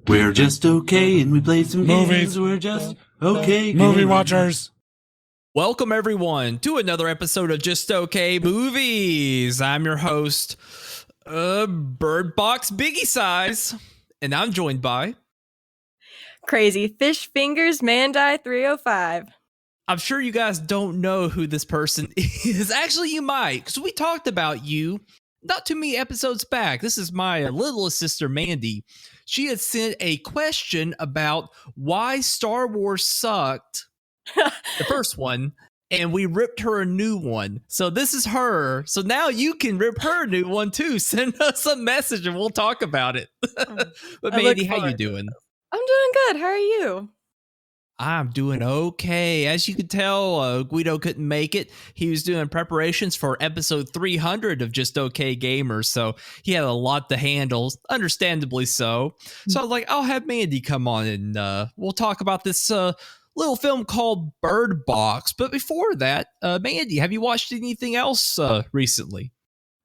We're just okay, and we play some Movies. games. We're just okay. Movie gamers. watchers. Welcome, everyone, to another episode of Just Okay Movies. I'm your host, Bird Box Biggie Size, and I'm joined by... Crazy Fish Fingers Mandai 305. I'm sure you guys don't know who this person is. Actually, you might, because we talked about you not too many episodes back. This is my littlest sister, Mandy. She had sent a question about why Star Wars sucked, the first one, and we ripped her a new one. So this is her. So now you can rip her a new one too. Send us a message and we'll talk about it. But Mandy, how you doing? I'm doing good. How are you? I'm doing okay. As you could tell, Guido couldn't make it. He was doing preparations for episode 300 of Just Okay Gamers, so he had a lot to handle, understandably so. So I was like, I'll have Mandy come on and we'll talk about this little film called Bird Box. But before that, Mandy, have you watched anything else recently?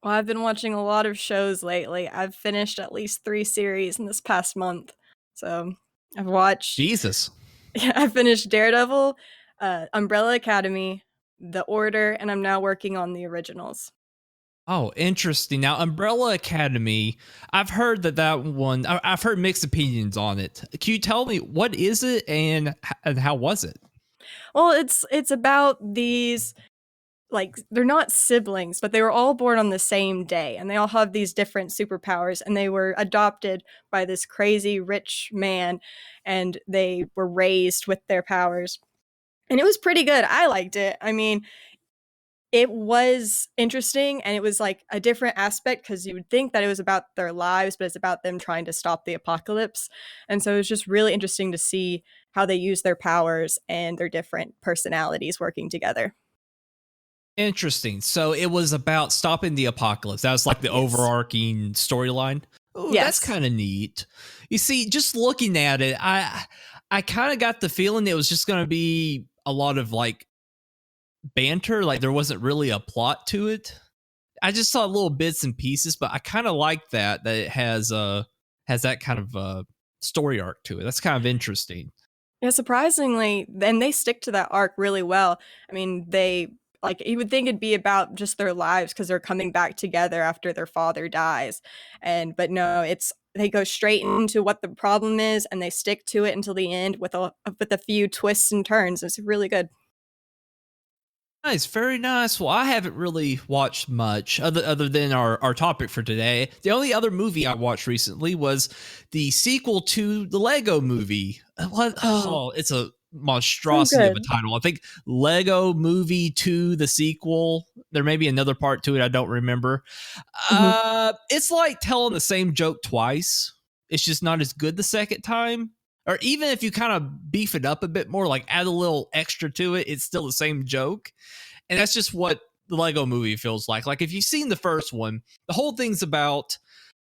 Well, I've been watching a lot of shows lately. I've finished at least 3 series in this past month. So I've watched... Jesus. Yeah, I finished Daredevil, Umbrella Academy, The Order, and I'm now working on the originals. Oh, interesting. Now, Umbrella Academy, I've heard that one, I've heard mixed opinions on it. Can you tell me, what is it and how was it? Well, it's about these, like, they're not siblings, but they were all born on the same day, and they all have these different superpowers, and they were adopted by this crazy rich man, and they were raised with their powers. And it was pretty good. I liked it. I mean, it was interesting, and it was like a different aspect because you would think that it was about their lives, but it's about them trying to stop the apocalypse. And so it was just really interesting to see how they use their powers and their different personalities working together. Interesting. So it was about stopping the apocalypse. That was like the overarching storyline. Oh, Yes. That's kind of neat. You see, just looking at it, I kind of got the feeling it was just going to be a lot of like banter. Like there wasn't really a plot to it. I just saw little bits and pieces, but I kind of like that it has that kind of story arc to it. That's kind of interesting. Yeah, surprisingly, and they stick to that arc really well. I mean, you would think it'd be about just their lives because they're coming back together after their father dies. But no, they go straight into what the problem is and they stick to it until the end with a few twists and turns. It's really good. Nice, very nice. Well, I haven't really watched much other than our topic for today. The only other movie I watched recently was the sequel to the Lego movie. It's a monstrosity of a title. I think Lego Movie 2, the sequel. There may be another part to it. I don't remember. It's like telling the same joke twice. It's just not as good the second time. Or even if you kind of beef it up a bit more, like add a little extra to it, it's still the same joke. And that's just what the Lego movie feels like. Like if you've seen the first one, the whole thing's about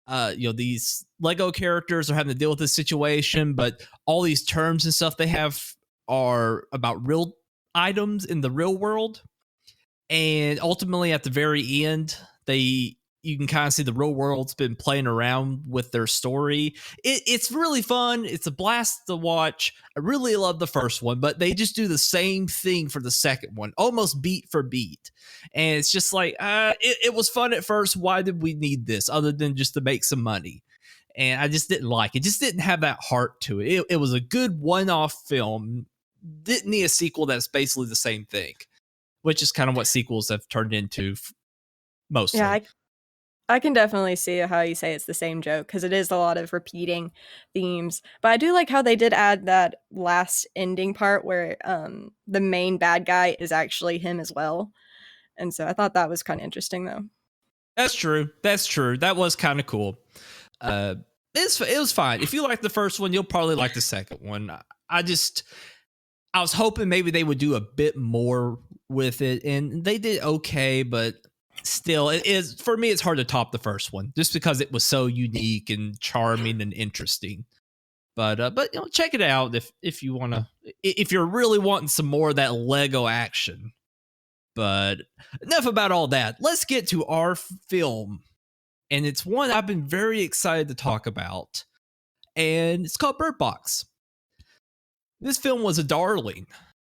these Lego characters are having to deal with this situation, but all these terms and stuff they have are about real items in the real world. And ultimately at the very end, you can kind of see the real world's been playing around with their story. It's really fun. It's a blast to watch. I really love the first one, but they just do the same thing for the second one, almost beat for beat. And it's just like, it was fun at first. Why did we need this other than just to make some money? And I just didn't like it. Just didn't have that heart to it. It was a good one-off film. Didn't need a sequel that's basically the same thing, which is kind of what sequels have turned into mostly. Yeah, I can definitely see how you say it's the same joke because it is a lot of repeating themes. But I do like how they did add that last ending part where the main bad guy is actually him as well. And so I thought that was kind of interesting, though. That's true. That was kind of cool. It was fine. If you like the first one, you'll probably like the second one. I was hoping maybe they would do a bit more with it, and they did okay, but still, for me, it's hard to top the first one just because it was so unique and charming and interesting. But check it out if you want to, if you're really wanting some more of that Lego action. But enough about all that. Let's get to our film, and it's one I've been very excited to talk about. and it's called Bird Box. This film was a darling,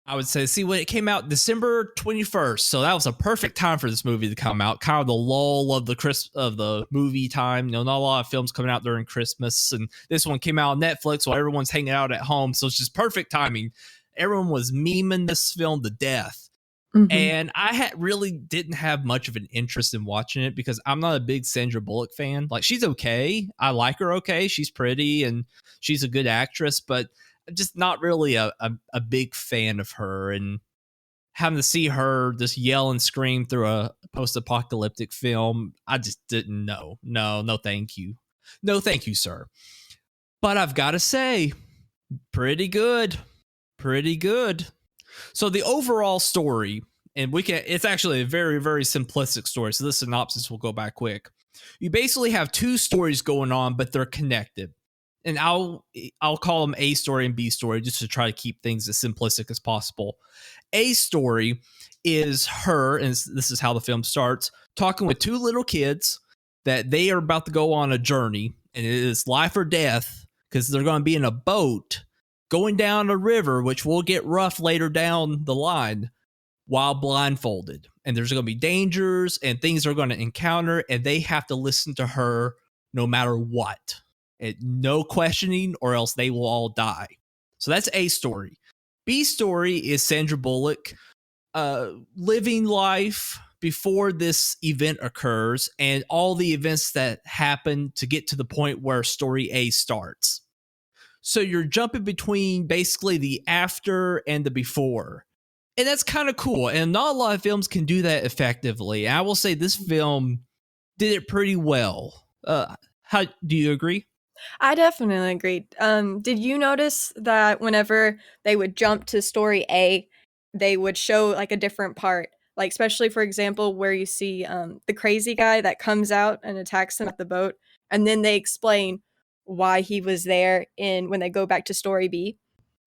I would say. See, when it came out December 21st, so that was a perfect time for this movie to come out. Kind of the lull of the movie time. Not a lot of films coming out during Christmas, and this one came out on Netflix while everyone's hanging out at home. So it's just perfect timing. Everyone was memeing this film to death. Mhm. And I really didn't have much of an interest in watching it because I'm not a big Sandra Bullock fan. Like, she's okay. I like her okay. She's pretty and she's a good actress, but just not really a big fan of her. And having to see her just yell and scream through a post-apocalyptic film, I just didn't know. No, thank you. No, thank you, sir. But I've got to say, pretty good. Pretty good. So the overall story, and it's actually a very, very simplistic story. So this synopsis will go back quick. You basically have two stories going on, but they're connected. And I'll call them A story and B story just to try to keep things as simplistic as possible. A story is her, and this is how the film starts, talking with two little kids that they are about to go on a journey, and it is life or death because they're going to be in a boat going down a river, which will get rough later down the line, while blindfolded. And there's going to be dangers and things they're going to encounter, and they have to listen to her no matter what. No questioning, or else they will all die. So that's A story. B story is Sandra Bullock living life before this event occurs and all the events that happen to get to the point where story A starts. So you're jumping between basically the after and the before. And that's kind of cool. And not a lot of films can do that effectively. I will say this film did it pretty well. How do you agree? I definitely agreed. Did you notice that whenever they would jump to story A, they would show like a different part? Like, especially for example, where you see the crazy guy that comes out and attacks them at the boat, and then they explain why he was there when they go back to story B.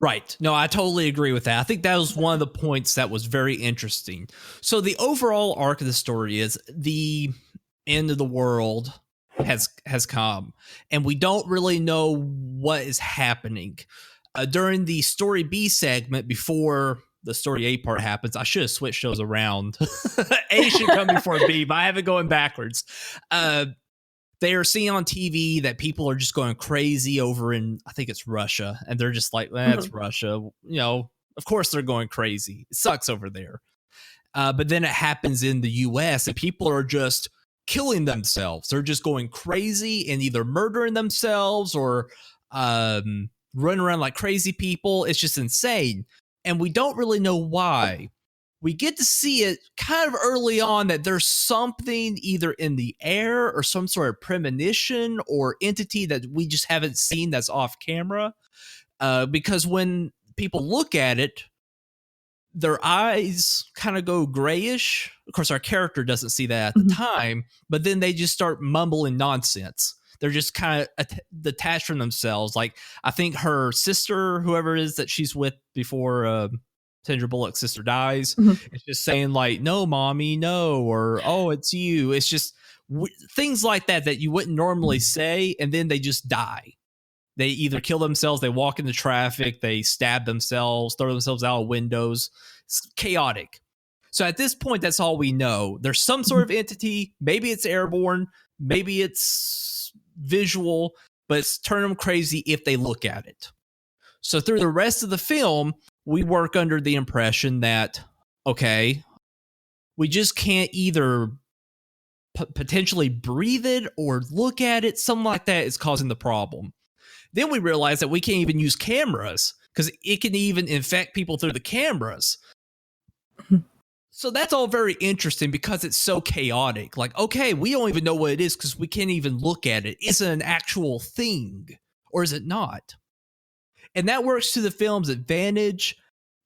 Right. No, I totally agree with that. I think that was one of the points that was very interesting. So the overall arc of the story is the end of the world has come, and we don't really know what is happening. During the story B segment, before the story A part happens, I should have switched those around. A should come before B, but I have it going backwards. They are seeing on TV that people are just going crazy over in, I think it's Russia, and they're just like, it's Russia. Of course they're going crazy. It sucks over there. But then it happens in the US, and people are just killing themselves. They're just going crazy and either murdering themselves or running around like crazy people. It's just insane. And we don't really know why. We get to see it kind of early on that there's something either in the air or some sort of premonition or entity that we just haven't seen that's off camera. Because when people look at it, their eyes kind of go grayish. Of course, our character doesn't see that at the time, but then they just start mumbling nonsense. They're just kind of detached from themselves. Like, I think her sister, whoever it is that she's with before Sandra Bullock's sister dies, it's just saying like, no, mommy, no, or, oh, it's you. It's just things like that you wouldn't normally say, and then they just die. They either kill themselves, they walk into traffic, they stab themselves, throw themselves out of windows. It's chaotic. So at this point, that's all we know. There's some sort of entity. Maybe it's airborne. Maybe it's visual, but it's turning them crazy if they look at it. So through the rest of the film, we work under the impression that, okay, we just can't either potentially breathe it or look at it. Something like that is causing the problem. Then we realize that we can't even use cameras because it can even infect people through the cameras. So that's all very interesting because it's so chaotic. Like, okay, we don't even know what it is because we can't even look at it. Is it an actual thing or is it not? And that works to the film's advantage,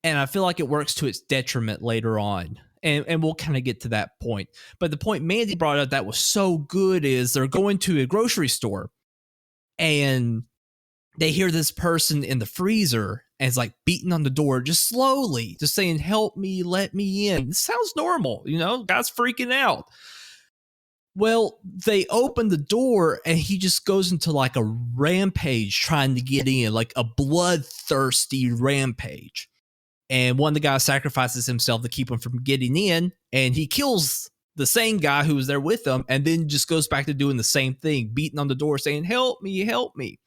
and I feel like it works to its detriment later on. And we'll kind of get to that point. But the point Mandy brought up that was so good is they're going to a grocery store, and they hear this person in the freezer and it's like beating on the door just slowly, just saying, help me, let me in. This sounds normal, guy's freaking out. Well, they open the door and he just goes into like a rampage trying to get in, like a bloodthirsty rampage. And one of the guys sacrifices himself to keep him from getting in, and he kills the same guy who was there with him, and then just goes back to doing the same thing, beating on the door saying, "Help me, help me."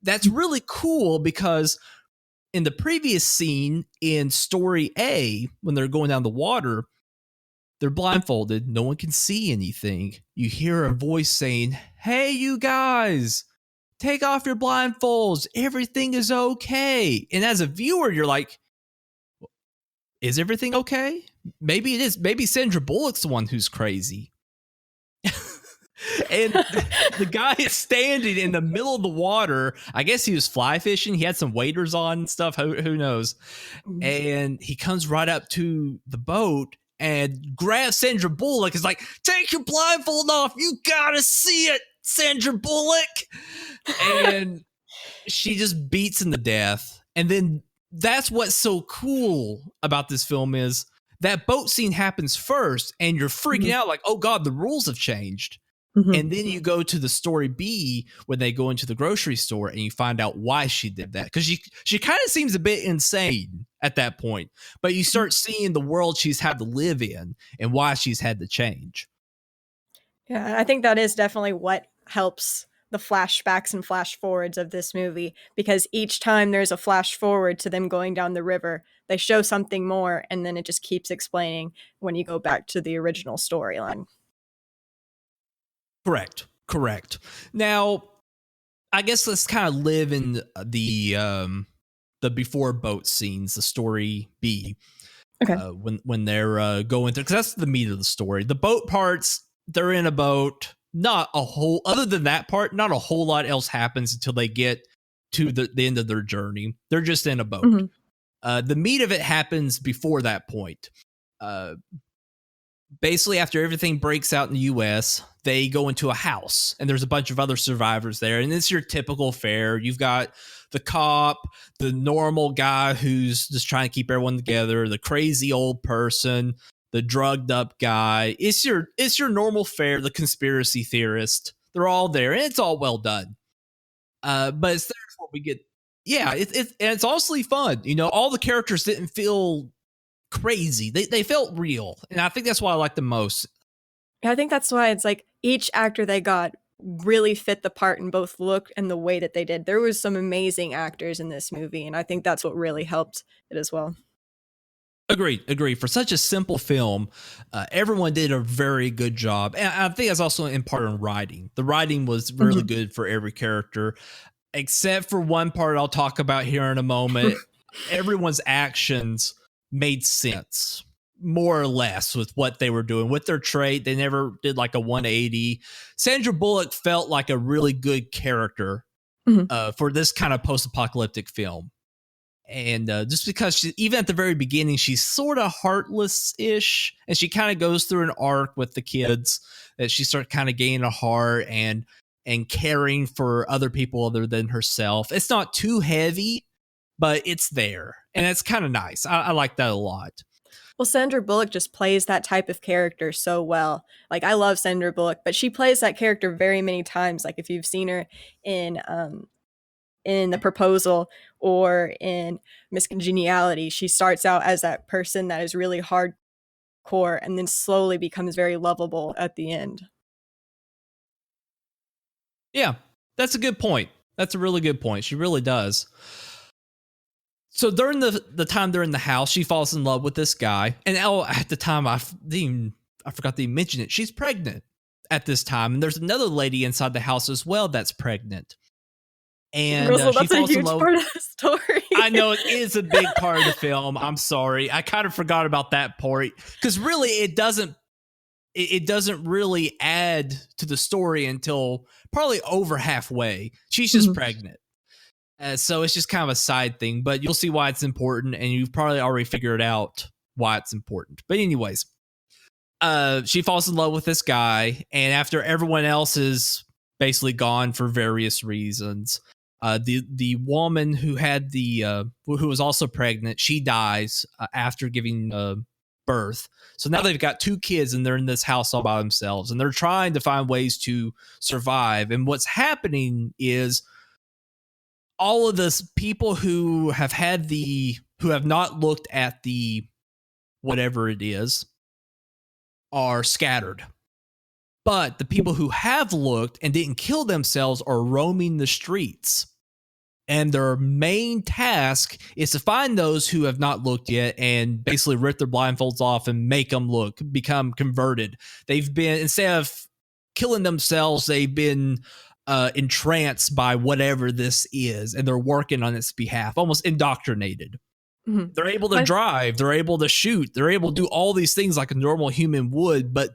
That's really cool because in the previous scene in story A, when they're going down the water, they're blindfolded. No one can see anything. You hear a voice saying, "Hey, you guys, take off your blindfolds. Everything is okay." And as a viewer, you're like, is everything okay? Maybe it is. Maybe Sandra Bullock's the one who's crazy. And the guy is standing in the middle of the water. I guess he was fly fishing. He had some waders on and stuff. Who knows? And he comes right up to the boat and grabs Sandra Bullock. Is like, "Take your blindfold off. You gotta see it, Sandra Bullock." And she just beats him to death. And then that's what's so cool about this film is that boat scene happens first, and you're freaking out like, "Oh God, the rules have changed." And then you go to the story B when they go into the grocery store and you find out why she did that. Because she kind of seems a bit insane at that point. But you start seeing the world she's had to live in and why she's had to change. Yeah, I think that is definitely what helps the flashbacks and flash forwards of this movie, because each time there's a flash forward to them going down the river, they show something more, and then it just keeps explaining when you go back to the original storyline. Correct. Now, I guess let's kind of live in the before boat scenes, the story B. Okay. When they're going through, because that's the meat of the story. The boat parts, they're in a boat. Not a whole, other than that part, not a whole lot else happens until they get to the end of their journey. They're just in a boat. The meat of it happens before that point. Basically, after everything breaks out in the U.S., they go into a house, and there's a bunch of other survivors there. And it's your typical fare. You've got the cop, the normal guy who's just trying to keep everyone together, the crazy old person, the drugged up guy. It's your normal fare, the conspiracy theorist. They're all there, and it's all well done. But it's there before we get, it's honestly fun. You know, all the characters didn't feel crazy. They felt real, and I think that's why I like them most. I think that's why it's like each actor they got really fit the part in both look and the way that they did. There was some amazing actors in this movie, and I think that's what really helped it as well. Agreed. For such a simple film, everyone did a very good job. And I think that's also in part in writing. The writing was really good for every character, except for one part I'll talk about here in a moment. Everyone's actions made sense, more or less, with what they were doing. With their trait, they never did like a 180. Sandra Bullock felt like a really good character for this kind of post-apocalyptic film. And just because even at the very beginning, she's sort of heartless-ish, and she kind of goes through an arc with the kids that she starts kind of gaining a heart and caring for other people other than herself. It's not too heavy, but it's there, and it's kind of nice. I like that a lot. Well, Sandra Bullock just plays that type of character so well. Like, I love Sandra Bullock, but she plays that character very many times. Like, if you've seen her in The Proposal or in Miss Congeniality, she starts out as that person that is really hardcore and then slowly becomes very lovable at the end. Yeah, that's a good point. That's a really good point. She really does. So during the time they're in the house, she falls in love with this guy. And at the time, I forgot to even mention it. She's pregnant at this time. And there's another lady inside the house as well that's pregnant. And Russell, she that's a falls in huge love. part of the story. I know it is a big part of the film. I'm sorry. I kind of forgot about that part. Because really, it doesn't really add to the story until probably over halfway. She's just pregnant. So it's just kind of a side thing, but you'll see why it's important, and you've probably already figured out why it's important. But anyways, she falls in love with this guy, and after everyone else is basically gone for various reasons, the woman who had who was also pregnant, she dies after giving birth. So now they've got 2 kids and they're in this house all by themselves and they're trying to find ways to survive. And what's happening is all of this people who have not looked at the whatever it is are scattered. But the people who have looked and didn't kill themselves are roaming the streets. And their main task is to find those who have not looked yet and basically rip their blindfolds off and make them look, become converted. They've been, instead of killing themselves, they've been entranced by whatever this is, and they're working on its behalf, almost indoctrinated. Mm-hmm. They're able to drive, they're able to shoot, they're able to do all these things like a normal human would, but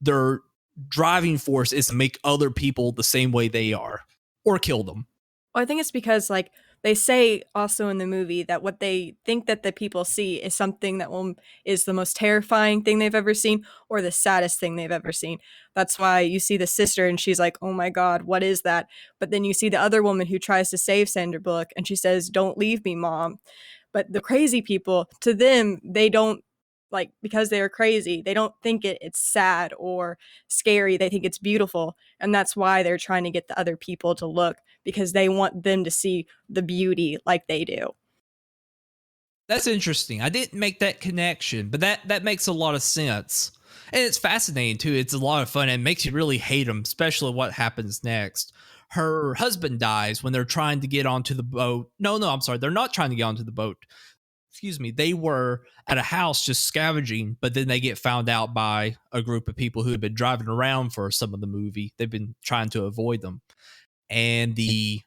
their driving force is to make other people the same way they are or kill them. Well, I think it's because, like, they say also in the movie that what they think that the people see is something that is the most terrifying thing they've ever seen or the saddest thing they've ever seen. That's why you see the sister and she's like, oh my God, what is that? But then you see the other woman who tries to save Sandra Bullock and she says, don't leave me, Mom. But the crazy people, to them, they don't, like, because they are crazy, they don't think it's sad or scary. They think it's beautiful. And that's why they're trying to get the other people to look, because they want them to see the beauty like they do. That's interesting. I didn't make that connection, but that makes a lot of sense. And it's fascinating too. It's a lot of fun and it makes you really hate them, especially what happens next. Her husband dies when they're trying to get onto the boat. No, I'm sorry. They're not trying to get onto the boat. Excuse me. They were at a house just scavenging, but then they get found out by a group of people who had been driving around for some of the movie. They've been trying to avoid them. And the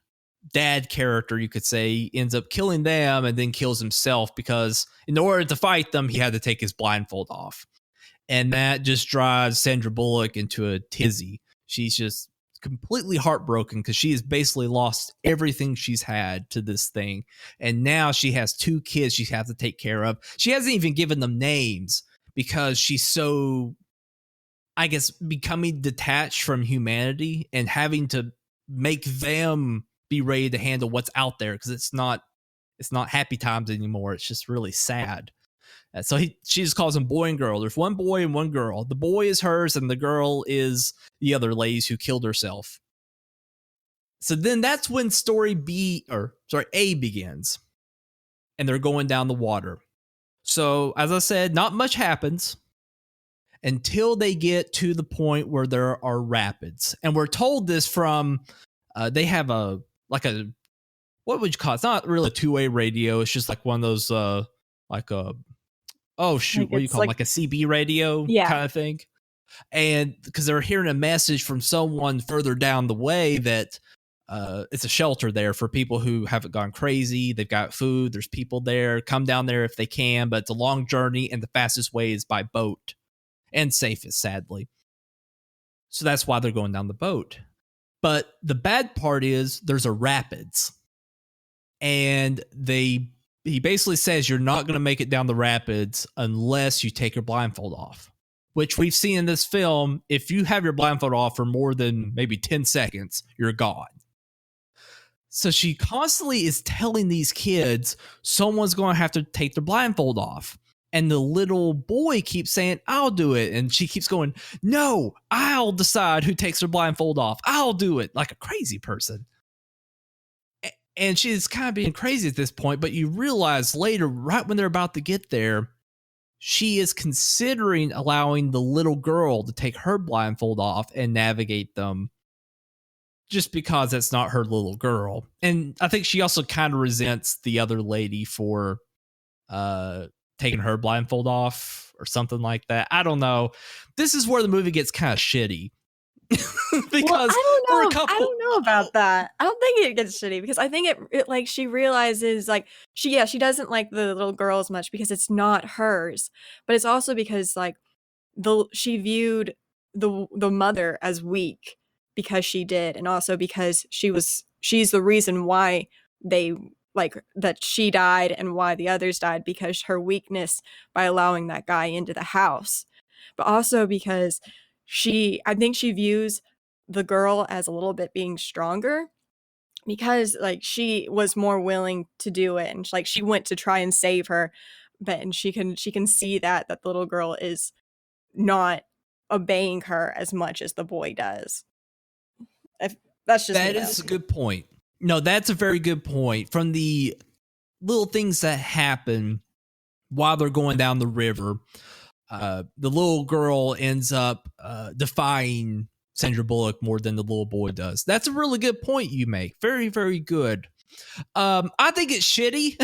dad character, you could say, ends up killing them and then kills himself because in order to fight them, he had to take his blindfold off. And that just drives Sandra Bullock into a tizzy. She's just completely heartbroken because she has basically lost everything she's had to this thing. And now she has 2 kids she has to take care of. She hasn't even given them names because she's so, I guess, becoming detached from humanity and having to make them be ready to handle what's out there because it's not happy times anymore. It's just really sad. So she just calls them boy and girl. There's one boy and one girl. The boy is hers and the girl is the other lady's who killed herself. So then that's when A begins. And they're going down the water. So as I said, not much happens until they get to the point where there are rapids. And we're told this from, they have what would you call it? It's not really a 2-way radio. It's just like one of those, what do you call it? Like a CB radio kind of thing. And because they're hearing a message from someone further down the way that it's a shelter there for people who haven't gone crazy. They've got food. There's people there. Come down there if they can, but it's a long journey and the fastest way is by boat and safest, sadly. So that's why they're going down the boat. But the bad part is there's a rapids and he basically says you're not going to make it down the rapids unless you take your blindfold off, which we've seen in this film. If you have your blindfold off for more than maybe 10 seconds, you're gone. So she constantly is telling these kids someone's going to have to take their blindfold off. And the little boy keeps saying, I'll do it. And she keeps going, no, I'll decide who takes their blindfold off. I'll do it, like a crazy person. And she's kind of being crazy at this point, but you realize later, right when they're about to get there, she is considering allowing the little girl to take her blindfold off and navigate them just because that's not her little girl. And I think she also kind of resents the other lady for taking her blindfold off or something like that. I don't know. This is where the movie gets kind of shitty. Because I don't know about that. I don't think it gets shitty because I think it like she realizes like she doesn't like the little girl as much because it's not hers, but it's also because like she viewed the mother as weak because she did, and also because she's the reason why they like that she died and why the others died, because her weakness by allowing that guy into the house, but also because I think she views the girl as a little bit being stronger because like she was more willing to do it and like she went to try and save her but and she can see that the little girl is not obeying her as much as the boy does. That's just That me, is though. a good point. No, that's a very good point. From the little things that happen while they're going down the river, the little girl ends up defying Sandra Bullock more than the little boy does. That's a really good point you make. Very, very good. I think it's shitty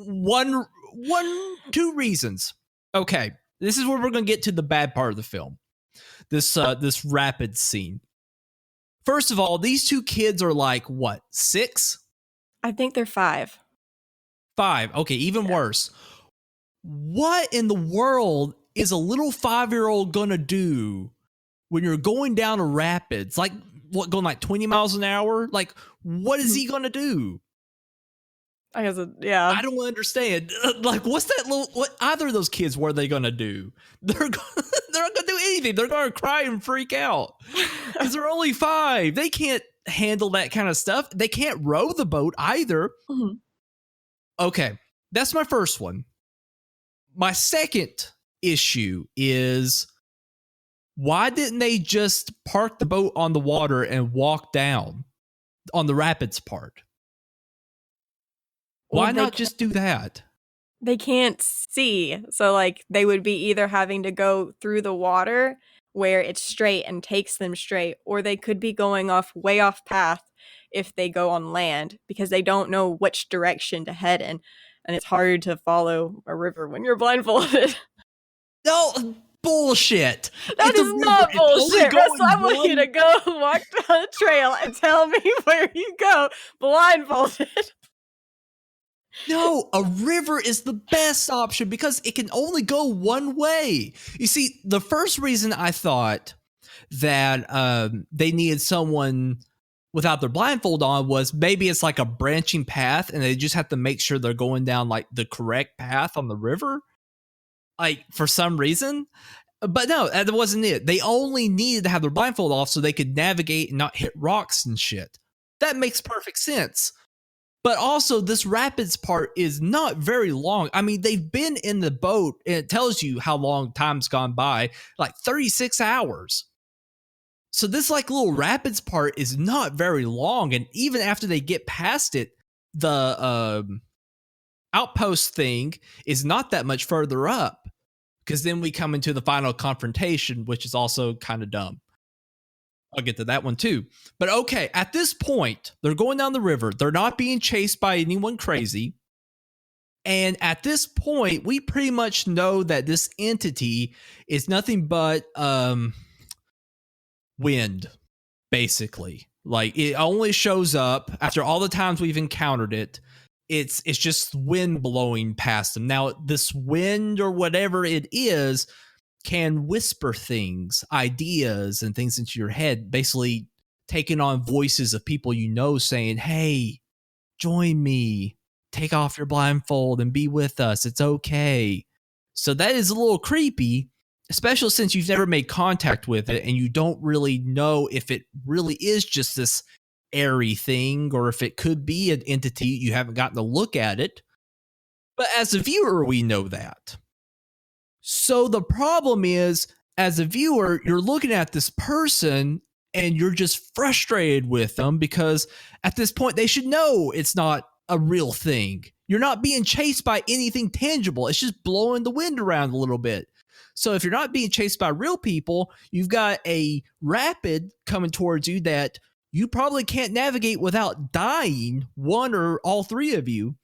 for two reasons. Okay, this is where we're going to get to the bad part of the film. This rapid scene. First of all, these two kids are like, what, 6? I think they're 5. 5. Okay, even worse. What in the world is a little 5-year-old gonna do when you're going down a rapids? Like, what, going like 20 miles an hour? Like, what is he gonna do? I guess, yeah. I don't understand. Like, what's that little, what either of those kids, what are they gonna do? They're not gonna do anything. They're gonna cry and freak out because they're only 5. They can't handle that kind of stuff. They can't row the boat either. Mhm. Okay, that's my first one. My second issue is, why didn't they just park the boat on the water and walk down on the rapids part? Why Well, not just do that? They can't see, so like they would be either having to go through the water where it's straight and takes them straight, or they could be going way off path if they go on land because they don't know which direction to head in, and it's hard to follow a river when you're blindfolded. No, bullshit. That It's a is river. not It's only bullshit. going Russell, I want you to go walk down a trail and tell me where you go blindfolded. No, a river is the best option because it can only go one way. You see, the first reason I thought that they needed someone without their blindfold on was maybe it's like a branching path and they just have to make sure they're going down like the correct path on the river, like for some reason. But no, that wasn't it. They only needed to have their blindfold off so they could navigate and not hit rocks and shit. That makes perfect sense. But also, this rapids part is not very long. I mean, they've been in the boat, and it tells you how long time's gone by, like 36 hours. So this like little rapids part is not very long. And even after they get past it, the outpost thing is not that much further up. Because then we come into the final confrontation, which is also kind of dumb. I'll get to that one too. But okay, at this point, they're going down the river. They're not being chased by anyone crazy. And at this point, we pretty much know that this entity is nothing but wind, basically. Like, it only shows up after all the times we've encountered it. It's just wind blowing past them. Now, this wind or whatever it is can whisper things, ideas, and things into your head, basically taking on voices of people you know saying, hey, join me, take off your blindfold and be with us. It's okay. So that is a little creepy, especially since you've never made contact with it and you don't really know if it really is just this airy thing or if it could be an entity. You haven't gotten to look at it. But as a viewer, we know that. So the problem is, as a viewer, you're looking at this person and you're just frustrated with them because at this point they should know it's not a real thing. You're not being chased by anything tangible. It's just blowing the wind around a little bit. So if you're not being chased by real people, you've got a rapid coming towards you that you probably can't navigate without dying, one or all three of you.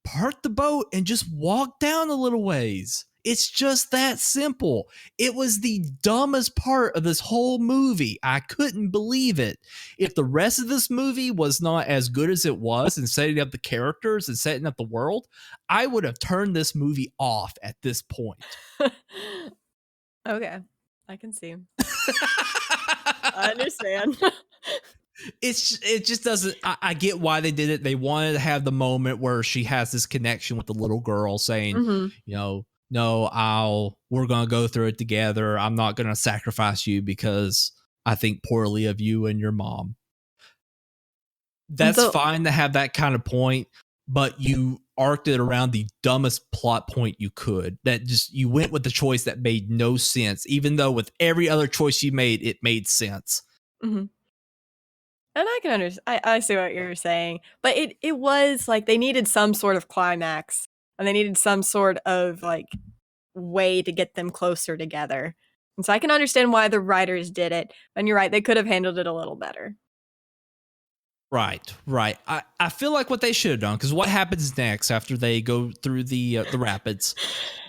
Park the boat and just walk down a little ways. It's just that simple. It was the dumbest part of this whole movie. I couldn't believe it. If the rest of this movie was not as good as it was in setting up the characters and setting up the world, I would have turned this movie off at this point. Okay, I can see. I understand. It just doesn't. I get why they did it. They wanted to have the moment where she has this connection with the little girl saying, you know, no, we're going to go through it together. I'm not going to sacrifice you because I think poorly of you and your mom. That's fine to have that kind of point, but you arced it around the dumbest plot point you could. That just you went with the choice that made no sense, even though with every other choice you made, it made sense. Mm-hmm. And I can understand. I see what you're saying, but it was like they needed some sort of climax, and they needed some sort of like way to get them closer together. And so I can understand why the writers did it. And you're right, they could have handled it a little better. Right. I feel like what they should have done, because what happens next after they go through the rapids,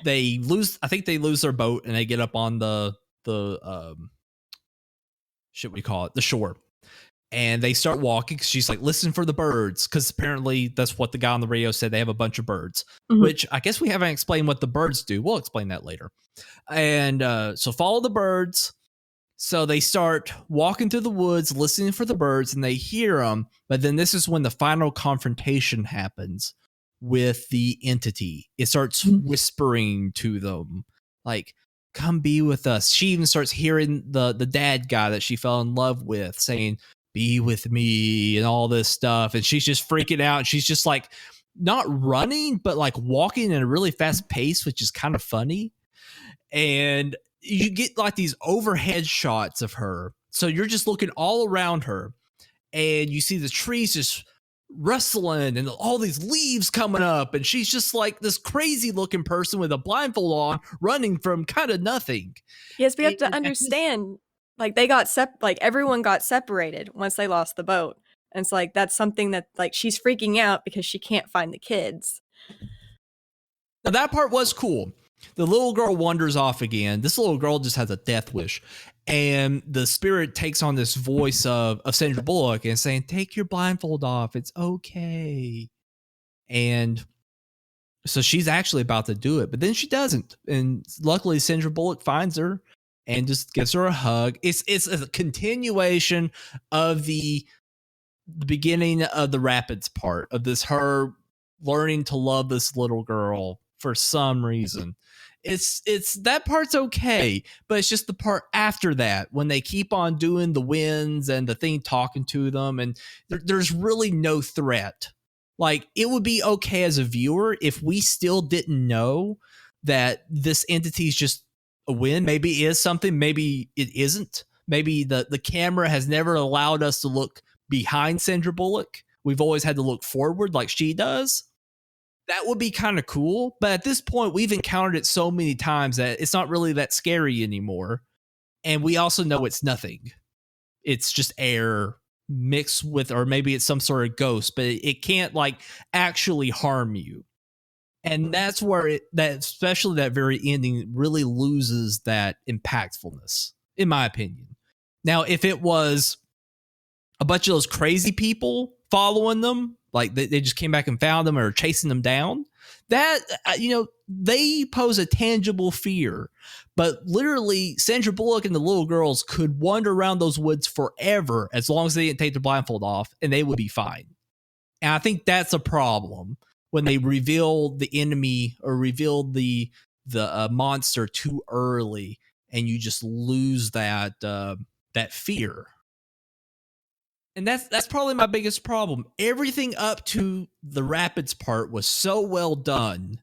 they lose. I think they lose their boat and they get up on the shit we call it, the shore. And they start walking. She's like, listen for the birds, because apparently that's what the guy on the radio said. They have a bunch of birds, which I guess we haven't explained what the birds do. We'll explain that later. And so follow the birds. So they start walking through the woods, listening for the birds, and they hear them. But then this is when the final confrontation happens with the entity. It starts whispering to them, like, come be with us. She even starts hearing the dad guy that she fell in love with saying, be with me and all this stuff. And she's just freaking out. She's just like not running, but like walking at a really fast pace, which is kind of funny. And you get like these overhead shots of her. So you're just looking all around her and you see the trees just rustling and all these leaves coming up. And she's just like this crazy looking person with a blindfold on running from kind of nothing. Yes, we have to understand, like they got like everyone got separated once they lost the boat. And it's like, that's something that like she's freaking out because she can't find the kids. Now that part was cool. The little girl wanders off again. This little girl just has a death wish. And the spirit takes on this voice of Sandra Bullock and saying, take your blindfold off. It's okay. And so she's actually about to do it, but then she doesn't. And luckily Sandra Bullock finds her and just gives her a hug. It's a continuation of the beginning of the rapids part of this, her learning to love this little girl for some reason. It's that part's okay, but it's just the part after that when they keep on doing the winds and the thing talking to them, and there's really no threat. Like, it would be okay as a viewer if we still didn't know that this entity is just a wind. Maybe it is something, maybe it isn't. Maybe the camera has never allowed us to look behind Sandra Bullock. We've always had to look forward like she does. That would be kind of cool. But at this point, we've encountered it so many times that it's not really that scary anymore. And we also know it's nothing. It's just air mixed with, or maybe it's some sort of ghost, but it can't like actually harm you. And that's where that especially that very ending really loses that impactfulness, in my opinion. Now, if it was a bunch of those crazy people following them, like they just came back and found them or chasing them down, that, they pose a tangible fear. But literally, Sandra Bullock and the little girls could wander around those woods forever as long as they didn't take their blindfold off, and they would be fine. And I think that's a problem when they reveal the enemy or reveal the monster too early, and you just lose that fear. And that's probably my biggest problem. Everything up to the rapids part was so well done.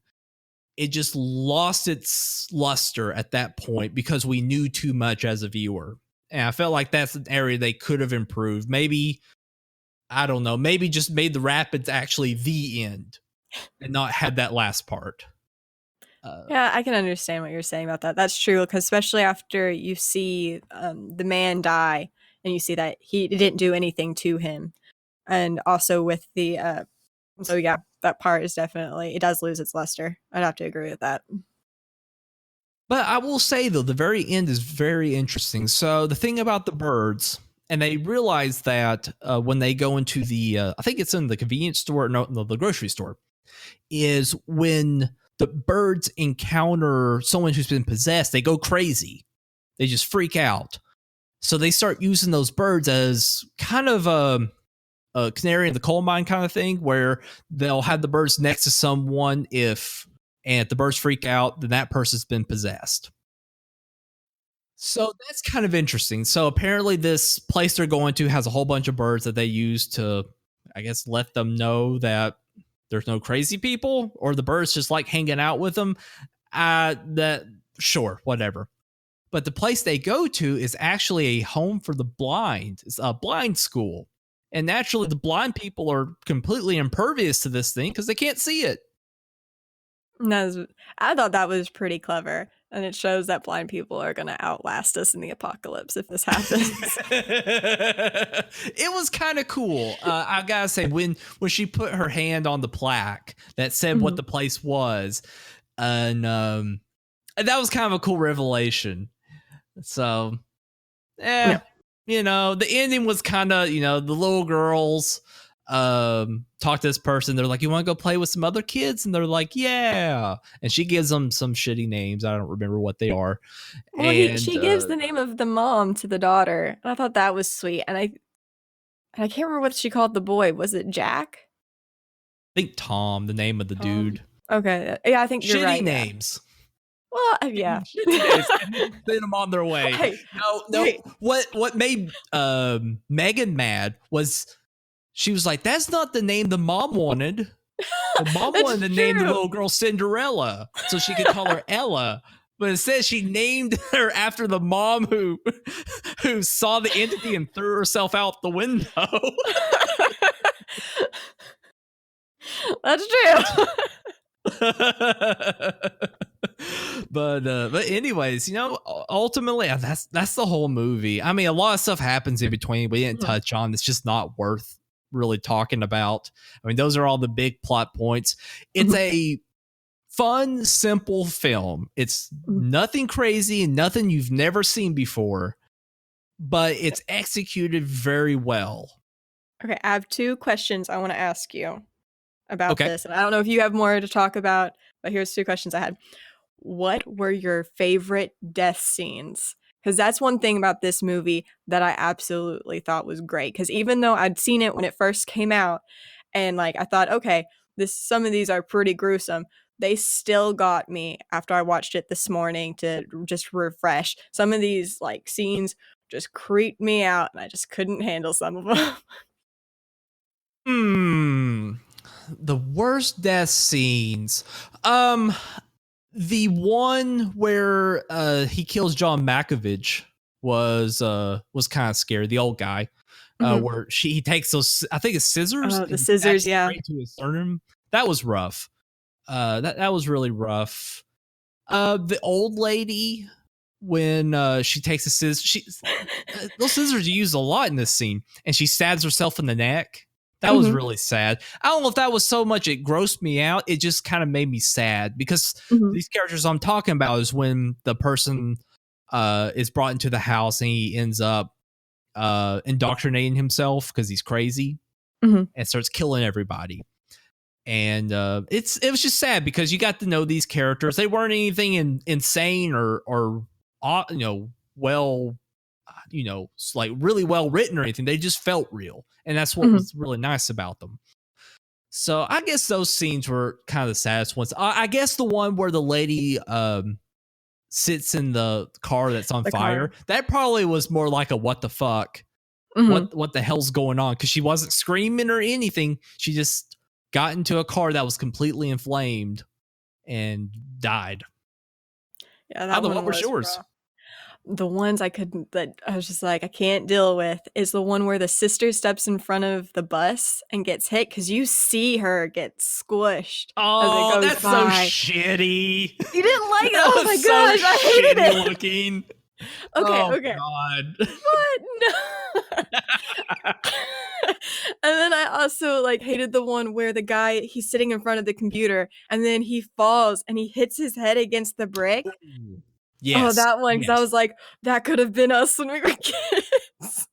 It just lost its luster at that point because we knew too much as a viewer. And I felt like that's an area they could have improved. Maybe, I don't know, maybe just made the rapids actually the end and not had that last part. Yeah, I can understand what you're saying about that. That's true, because especially after you see the man die and you see that he didn't do anything to him. And also with the, so yeah, that part is definitely, it does lose its luster. I'd have to agree with that. But I will say, though, the very end is very interesting. So the thing about the birds, and they realize that when they go into the, I think it's in the convenience store, no, the grocery store, is when the birds encounter someone who's been possessed, they go crazy. They just freak out. So they start using those birds as kind of a canary in the coal mine kind of thing, where they'll have the birds next to someone and if the birds freak out, then that person's been possessed. So that's kind of interesting. So apparently this place they're going to has a whole bunch of birds that they use to, I guess, let them know that there's no crazy people, or the birds just like hanging out with them. That sure, whatever. But the place they go to is actually a home for the blind. It's a blind school. And naturally, the blind people are completely impervious to this thing because they can't see it. I thought that was pretty clever. And it shows that blind people are going to outlast us in the apocalypse if this happens. It was kind of cool. I got to say, when she put her hand on the plaque that said what the place was, and that was kind of a cool revelation. So, the ending was kind of, the little girls talk to this person. They're like, you want to go play with some other kids? And they're like, yeah. And she gives them some shitty names. I don't remember what they are. Well, she gives the name of the mom to the daughter. And I thought that was sweet. And I can't remember what she called the boy. Was it Jack? I think Tom, the name of the dude. Okay. Yeah, I think you're right. Shitty names. Well, yeah. Send them on their way. Hey, no. Hey. What made Megan mad was she was like, that's not the name the mom wanted. The mom wanted to name the little girl Cinderella so she could call her Ella. But instead she named her after the mom who saw the entity and threw herself out the window. That's true. But anyways, ultimately that's the whole movie. I mean, a lot of stuff happens in between we didn't touch on. It's just not worth really talking about. I mean, those are all the big plot points. It's a fun, simple film. It's nothing crazy and nothing you've never seen before, but it's executed very well. Okay, I have 2 questions I want to ask you about this. And I don't know if you have more to talk about, but here's 2 questions I had. What were your favorite death scenes? Because that's one thing about this movie that I absolutely thought was great. Because even though I'd seen it when it first came out, and like I thought, okay, some of these are pretty gruesome, they still got me after I watched it this morning to just refresh. Some of these like scenes just creeped me out, and I just couldn't handle some of them. The worst death scenes. The one where he kills John Malkovich was kind of scary. The old guy, where he takes those, I think it's scissors. The scissors, yeah, straight to his sternum. That was rough. That was really rough. The old lady, when she takes the scissors, those scissors are used a lot in this scene, and she stabs herself in the neck. That was really sad. I don't know if that was so much it grossed me out. It just kind of made me sad because these characters I'm talking about is when the person is brought into the house and he ends up indoctrinating himself because he's crazy and starts killing everybody. And it was just sad because you got to know these characters. They weren't anything insane or well, like really well written or anything. They just felt real. And that's what was really nice about them. So I guess those scenes were kind of the saddest ones. I guess the one where the lady sits in the car that's on fire, that probably was more like a what the fuck? What the hell's going on? Because she wasn't screaming or anything. She just got into a car that was completely inflamed and died. Yeah, what was yours? Rough. The ones that I was just like, I can't deal with is the one where the sister steps in front of the bus and gets hit because you see her get squished. Oh, that's so shitty. You didn't like it? Oh my gosh, I hated it. Looking. Okay. God. What? No. And then I also hated the one where the guy, he's sitting in front of the computer and then he falls and he hits his head against the brick. Yes. Oh, that one, because I was like, that could have been us when we were kids.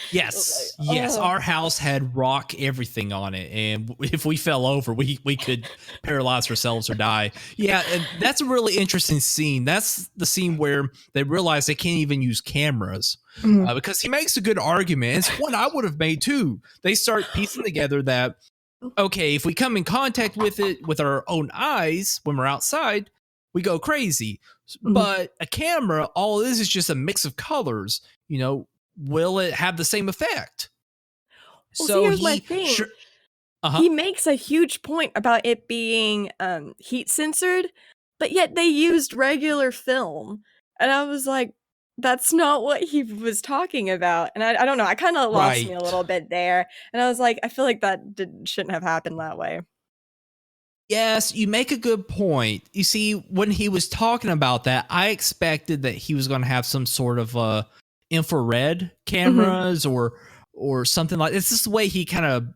Yes. Yes. Our house had rock everything on it. And if we fell over, we could paralyze ourselves or die. Yeah. And that's a really interesting scene. That's the scene where they realize they can't even use cameras because he makes a good argument. It's one I would have made too. They start piecing together that, okay, if we come in contact with it with our own eyes when we're outside, we go crazy. But a camera, all this is just a mix of colors. Will it have the same effect? Well, so here's my thing. Uh-huh. he makes a huge point about it being heat censored, but yet they used regular film. And I was like, that's not what he was talking about. And I don't know, I kind of lost me a Right. little bit there. And I was like, I feel like that shouldn't have happened that way. Yes, you make a good point. You see, when he was talking about that, I expected that he was going to have some sort of infrared Mhm. cameras or something like this. This is the way he kind of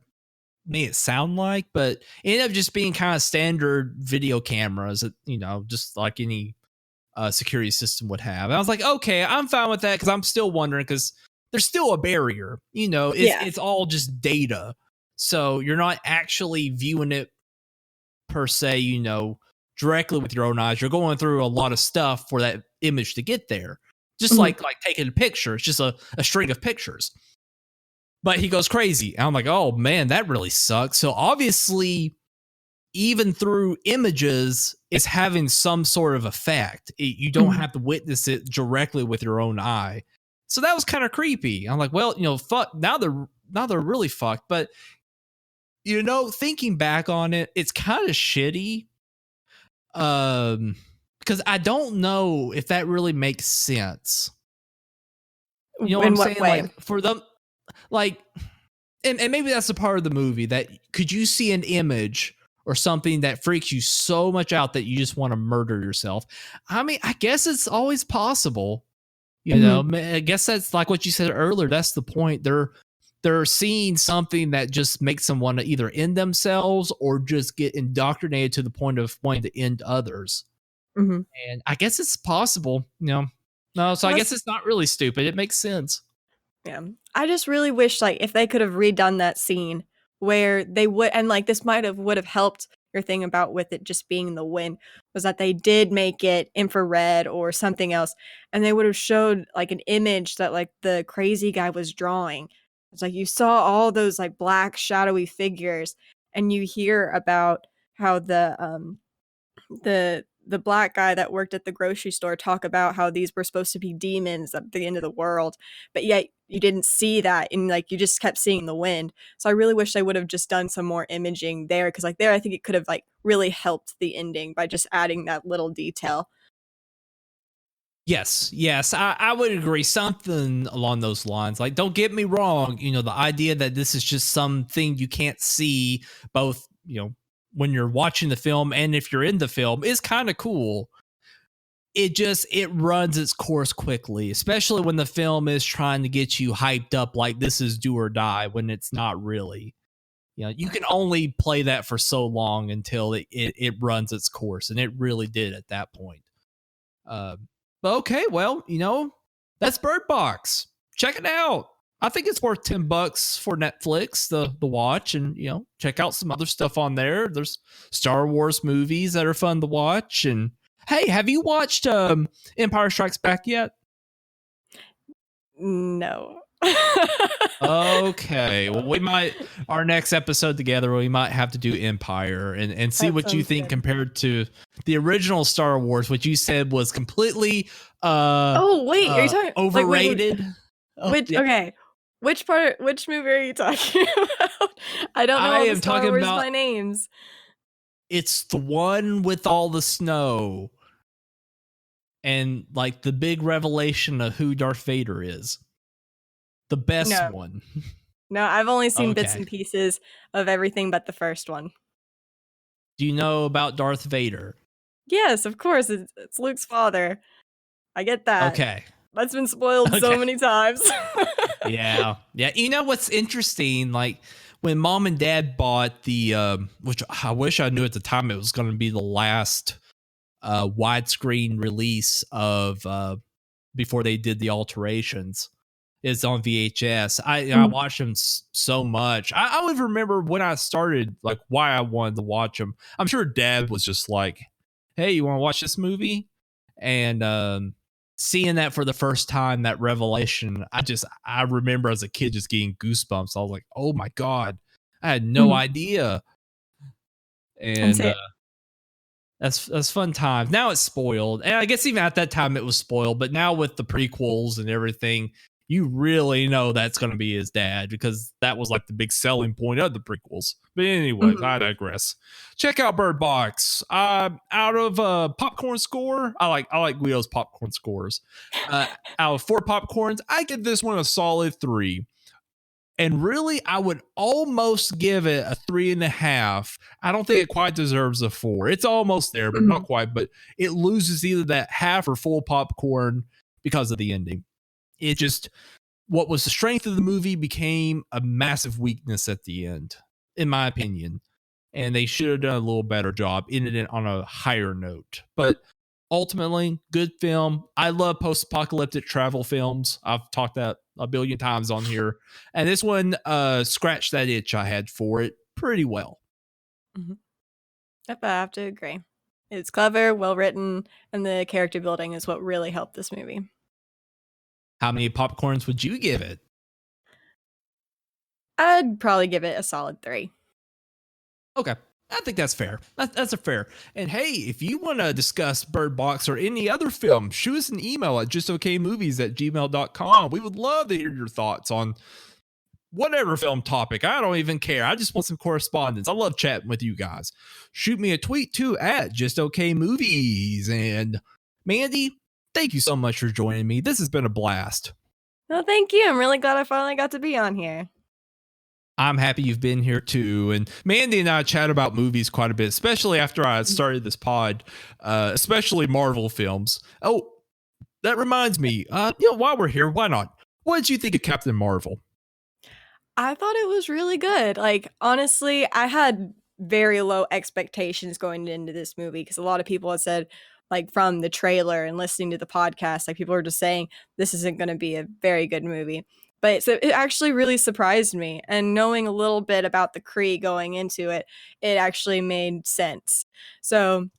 made it sound like, but it ended up just being kind of standard video cameras that, just like any security system would have. And I was like, okay, I'm fine with that because I'm still wondering because there's still a barrier. Yeah. It's all just data, so you're not actually viewing it per se. Directly with your own eyes. You're going through a lot of stuff for that image to get there. Just Mhm. like taking a picture. It's just a string of pictures. But he goes crazy. And I'm like, oh man, that really sucks. So obviously, even through images, it's having some sort of effect. You don't Mhm. have to witness it directly with your own eye. So that was kind of creepy. I'm like, well, fuck. Now they're really fucked. But thinking back on it, it's kind of shitty. Because I don't know if that really makes sense. You know what I'm In what saying? way? Like for them, like, and maybe that's a part of the movie that could you see an image or something that freaks you so much out that you just want to murder yourself. I mean, I guess it's always possible. Mhm. I guess that's like what you said earlier. That's the point. They're seeing something that just makes them want to either end themselves or just get indoctrinated to the point of wanting to end others. Mhm. And I guess it's possible. No, so I Well, guess that's it's not really stupid. It makes sense. yeah. I just really wish, like, if they could have redone that scene where they would, and like this would have helped your thing about with it just being the wind, was that they did make it infrared or something else, and they would have showed like an image that like the crazy guy was drawing. It's like you saw all those like black shadowy figures, and you hear about how the black guy that worked at the grocery store talk about how these were supposed to be demons at the end of the world, but yet you didn't see that, and like you just kept seeing the wind. So I really wish they would have just done some more imaging there, because like there I think it could have like really helped the ending by just adding that little detail. Yes, I would agree. Something along those lines. Like, don't get me wrong. The idea that this is just something you can't see, both when you're watching the film and if you're in the film, is kind of cool. It runs its course quickly, especially when the film is trying to get you hyped up like this is do or die when it's not really. You can only play that for so long until it runs its course, and it really did at that point. Uh, but okay, well, that's Bird Box. Check it out. I think it's worth $10 for Netflix the watch, and check out some other stuff on there. There's Star Wars movies that are fun to watch. And hey, have you watched Empire Strikes Back yet? No. Okay, well, we might our next episode together. We might have to do Empire and see That what you sounds think good. compared to the original Star Wars, which you said was completely Oh wait, are you talking like overrated. Oh which yeah, okay. Which movie are you talking about? I don't know I all the am Star talking Wars about by names. it's the one with all the snow and like the big revelation of who Darth Vader is. The best No. one. No, I've only seen bits Okay. and pieces of everything but the first one. Do you know about Darth Vader? Yes, of course, it's Luke's father. I get that. Okay. That's been spoiled so Okay. many times. Yeah. Yeah. You know what's interesting? Like when mom and dad bought which I wish I knew at the time it was going to be the last widescreen release of before they did the alterations is on VHS. I Mhm. watched them so much. I would remember when I started, like why I wanted to watch them. I'm sure dad was just like, hey, you want to watch this movie? And seeing that for the first time, that revelation, I remember as a kid just getting goosebumps. I was like, oh my God, I had no Mhm. idea. And And say that's fun times. Now it's spoiled. And I guess even at that time it was spoiled, but now with the prequels and everything, you really know that's going to be his dad, because that was like the big selling point of the prequels. But anyways, I digress. Check out Bird Box. Out of popcorn score, I like Guido's popcorn scores. Out of 4 popcorns, I give this one a solid 3. And really, I would almost give it a 3.5. I don't think it quite deserves a 4. It's almost there, but not quite. But it loses either that half or full popcorn because of the ending. It just, what was the strength of the movie became a massive weakness at the end, in my opinion. And they should have done a little better job, ending it on a higher note. But ultimately, good film. I love post-apocalyptic travel films. I've talked that a billion times on here. And this one scratched that itch I had for it pretty well. Yep, I have to agree. It's clever, well written, and the character building is what really helped this movie. How many popcorns would you give it? I'd probably give it a solid 3. Okay. I think that's fair. That's a fair. And hey, if you want to discuss Bird Box or any other film, shoot us an email at justokmovies@gmail.com. We would love to hear your thoughts on whatever film topic. I don't even care. I just want some correspondence. I love chatting with you guys. Shoot me a tweet too at justokmovies. And Mandy, thank you so much for joining me. This has been a blast. Well, thank you. I'm really glad I finally got to be on here. I'm happy you've been here too. And Mandy and I chat about movies quite a bit, especially after I started this pod, especially Marvel films. Oh, that reminds me, while we're here, why not? What did you think of Captain Marvel? I thought it was really good. Like, honestly, I had very low expectations going into this movie because a lot of people had said, like, from the trailer and listening to the podcast, like, people were just saying this isn't going to be a very good movie. But so it actually really surprised me. And knowing a little bit about the Kree going into it, it actually made sense. So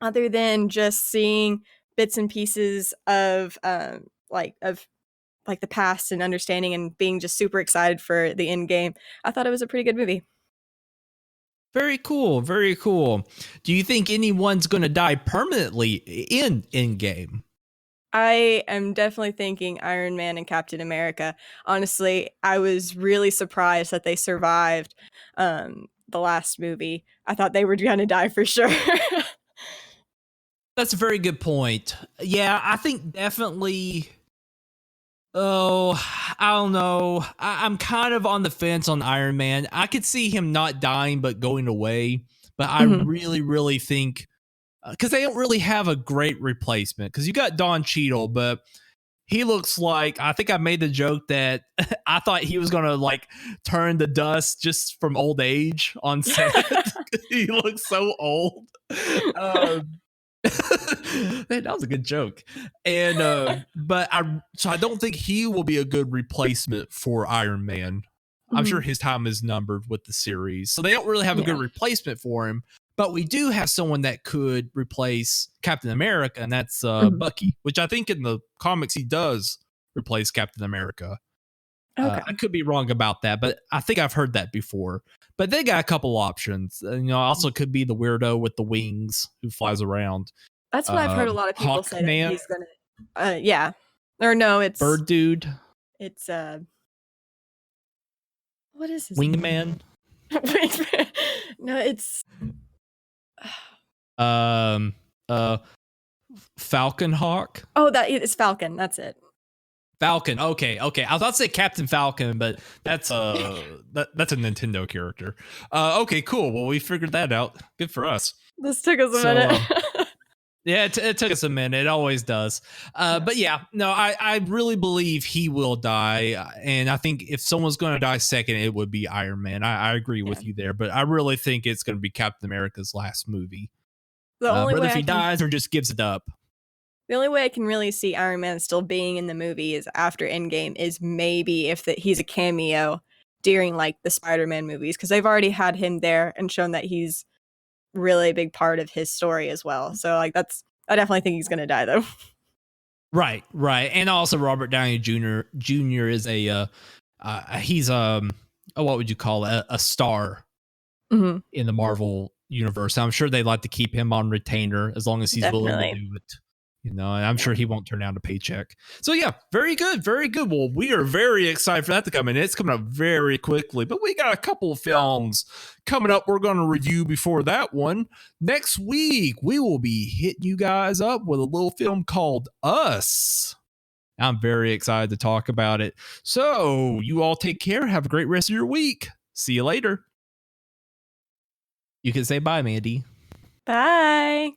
other than just seeing bits and pieces of the past and understanding and being just super excited for the end game, I thought it was a pretty good movie. Very cool. Very cool. Do you think anyone's going to die permanently in Endgame? I am definitely thinking Iron Man and Captain America. Honestly, I was really surprised that they survived the last movie. I thought they were going to die for sure. That's a very good point. Yeah, I think definitely. Oh, I don't know. I'm kind of on the fence on Iron Man. I could see him not dying but going away. But I really, really think, because they don't really have a great replacement. Because you got Don Cheadle, but he looks like, I think I made the joke that I thought he was going to like turn to dust just from old age on set. He looks so old. That was a good joke. And but I don't think he will be a good replacement for Iron Man. I'm sure his time is numbered with the series, so they don't really have a good replacement for him. But we do have someone that could replace Captain America, and that's Bucky, which I think in the comics he does replace Captain America. Okay. I could be wrong about that, but I think I've heard that before. But they got a couple options. Also could be the weirdo with the wings who flies around. That's what I've heard a lot of people say Hawkman. that he's gonna. Yeah, or no, it's Bird Dude. It's what is his Wingman. name? No, it's Falcon Hawk. Oh, it's Falcon. That's it. Falcon. Okay. I was about to say Captain Falcon, but that's that's a Nintendo character. Okay, cool. Well, we figured that out. Good for us. This took us a minute. Yeah, it took us a minute. It always does. But yeah, no, I really believe he will die. And I think if someone's going to die second, it would be Iron Man. I agree with you there. But I really think it's going to be Captain America's last movie. The only way if he dies or just gives it up. The only way I can really see Iron Man still being in the movie is after Endgame is maybe if he's a cameo during like the Spider-Man movies, because they've already had him there and shown that he's really a big part of his story as well. So like I definitely think he's gonna die though. Right. And also Robert Downey Jr. is he's what would you call it? A star in the Marvel universe. I'm sure they'd like to keep him on retainer as long as he's willing to do it. You know, and I'm sure he won't turn down a paycheck. So yeah, very good, very good. Well, we are very excited for that to come in. It's coming up very quickly, but we got a couple of films coming up we're going to review before that one. Next week, we will be hitting you guys up with a little film called Us. I'm very excited to talk about it. So you all take care. Have a great rest of your week. See you later. You can say bye, Mandy. Bye.